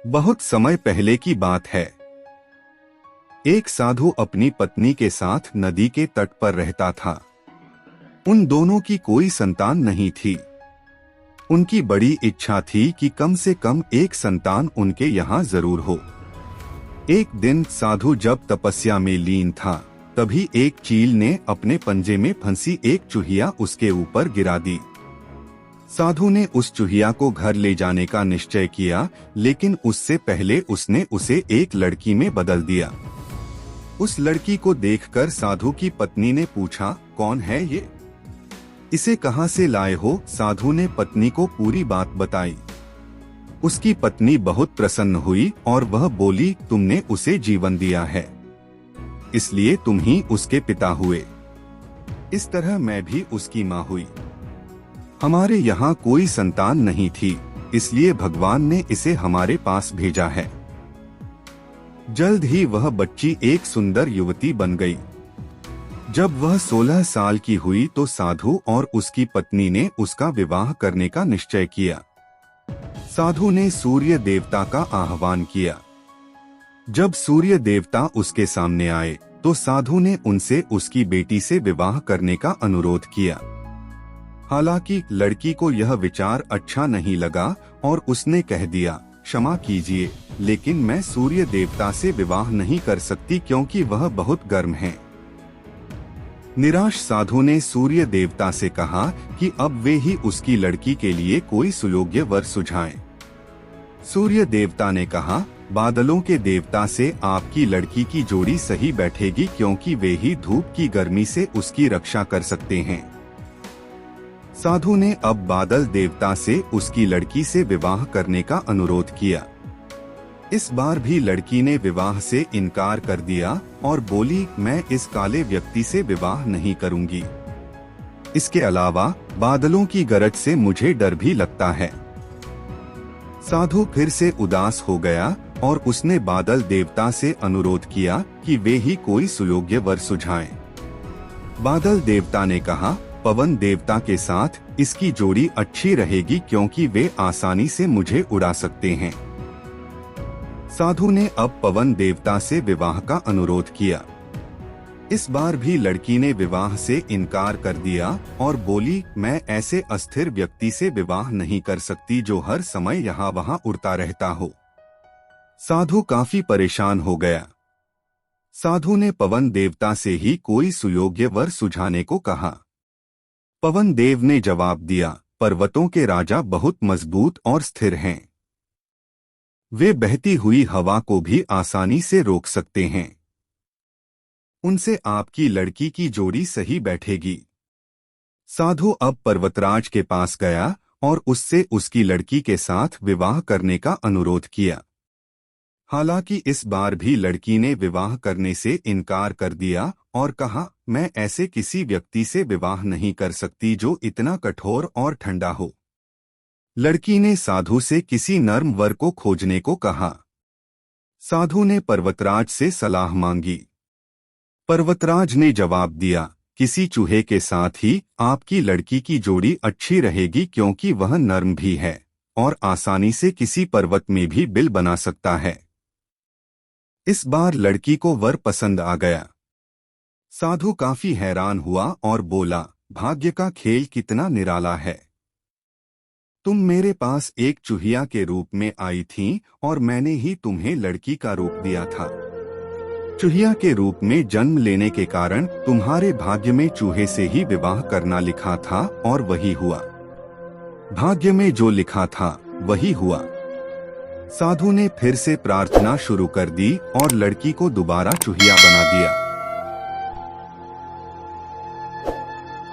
बहुत समय पहले की बात है। एक साधु अपनी पत्नी के साथ नदी के तट पर रहता था। उन दोनों की कोई संतान नहीं थी। उनकी बड़ी इच्छा थी कि कम से कम एक संतान उनके यहाँ जरूर हो। एक दिन साधु जब तपस्या में लीन था, तभी एक चील ने अपने पंजे में फंसी एक चूहिया उसके ऊपर गिरा दी। साधु ने उस चूहिया को घर ले जाने का निश्चय किया, लेकिन उससे पहले उसने उसे एक लड़की में बदल दिया। उस लड़की को देखकर साधु की पत्नी ने पूछा, कौन है ये? इसे कहाँ से लाए हो? साधु ने पत्नी को पूरी बात बताई। उसकी पत्नी बहुत प्रसन्न हुई और वह बोली, तुमने उसे जीवन दिया है, इसलिए तुम ही उसके पिता हुए। इस तरह मैं भी उसकी माँ हुई। हमारे यहाँ कोई संतान नहीं थी, इसलिए भगवान ने इसे हमारे पास भेजा है। जल्द ही वह बच्ची एक सुंदर युवती बन गई। जब वह 16 साल की हुई तो साधु और उसकी पत्नी ने उसका विवाह करने का निश्चय किया। साधु ने सूर्य देवता का आह्वान किया। जब सूर्य देवता उसके सामने आए तो साधु ने उनसे उसकी बेटी से विवाह करने का अनुरोध किया। हालांकि लड़की को यह विचार अच्छा नहीं लगा और उसने कह दिया, क्षमा कीजिए, लेकिन मैं सूर्य देवता से विवाह नहीं कर सकती क्योंकि वह बहुत गर्म है। निराश साधु ने सूर्य देवता से कहा कि अब वे ही उसकी लड़की के लिए कोई सुयोग्य वर सुझाएं। सूर्य देवता ने कहा, बादलों के देवता से आपकी लड़की की जोड़ी सही बैठेगी क्योंकि वे ही धूप की गर्मी से उसकी रक्षा कर सकते हैं। साधु ने अब बादल देवता से उसकी लड़की से विवाह करने का अनुरोध किया। इस बार भी लड़की ने विवाह से इनकार कर दिया और बोली, मैं इस काले व्यक्ति से विवाह नहीं करूंगी। इसके अलावा बादलों की गरज से मुझे डर भी लगता है। साधु फिर से उदास हो गया और उसने बादल देवता से अनुरोध किया कि वे ही कोई सुयोग्य वर सुझाएं। बादल देवता ने कहा, पवन देवता के साथ इसकी जोड़ी अच्छी रहेगी क्योंकि वे आसानी से मुझे उड़ा सकते हैं। साधु ने अब पवन देवता से विवाह का अनुरोध किया। इस बार भी लड़की ने विवाह से इनकार कर दिया और बोली, मैं ऐसे अस्थिर व्यक्ति से विवाह नहीं कर सकती जो हर समय यहाँ वहाँ उड़ता रहता हो। साधु काफी परेशान हो गया। साधु ने पवन देवता से ही कोई सुयोग्य वर सुझाने को कहा। पवन देव ने जवाब दिया, पर्वतों के राजा बहुत मजबूत और स्थिर हैं। वे बहती हुई हवा को भी आसानी से रोक सकते हैं। उनसे आपकी लड़की की जोड़ी सही बैठेगी। साधु अब पर्वतराज के पास गया और उससे उसकी लड़की के साथ विवाह करने का अनुरोध किया। हालांकि इस बार भी लड़की ने विवाह करने से इनकार कर दिया और कहा, मैं ऐसे किसी व्यक्ति से विवाह नहीं कर सकती जो इतना कठोर और ठंडा हो। लड़की ने साधु से किसी नर्म वर को खोजने को कहा। साधु ने पर्वतराज से सलाह मांगी। पर्वतराज ने जवाब दिया, किसी चूहे के साथ ही आपकी लड़की की जोड़ी अच्छी रहेगी क्योंकि वह नर्म भी है और आसानी से किसी पर्वत में भी बिल बना सकता है। इस बार लड़की को वर पसंद आ गया। साधु काफी हैरान हुआ और बोला, भाग्य का खेल कितना निराला है। तुम मेरे पास एक चूहिया के रूप में आई थी और मैंने ही तुम्हें लड़की का रूप दिया था। चूहिया के रूप में जन्म लेने के कारण तुम्हारे भाग्य में चूहे से ही विवाह करना लिखा था और वही हुआ। भाग्य में जो लिखा था वही हुआ। साधु ने फिर से प्रार्थना शुरू कर दी और लड़की को दोबारा चूहिया बना दिया।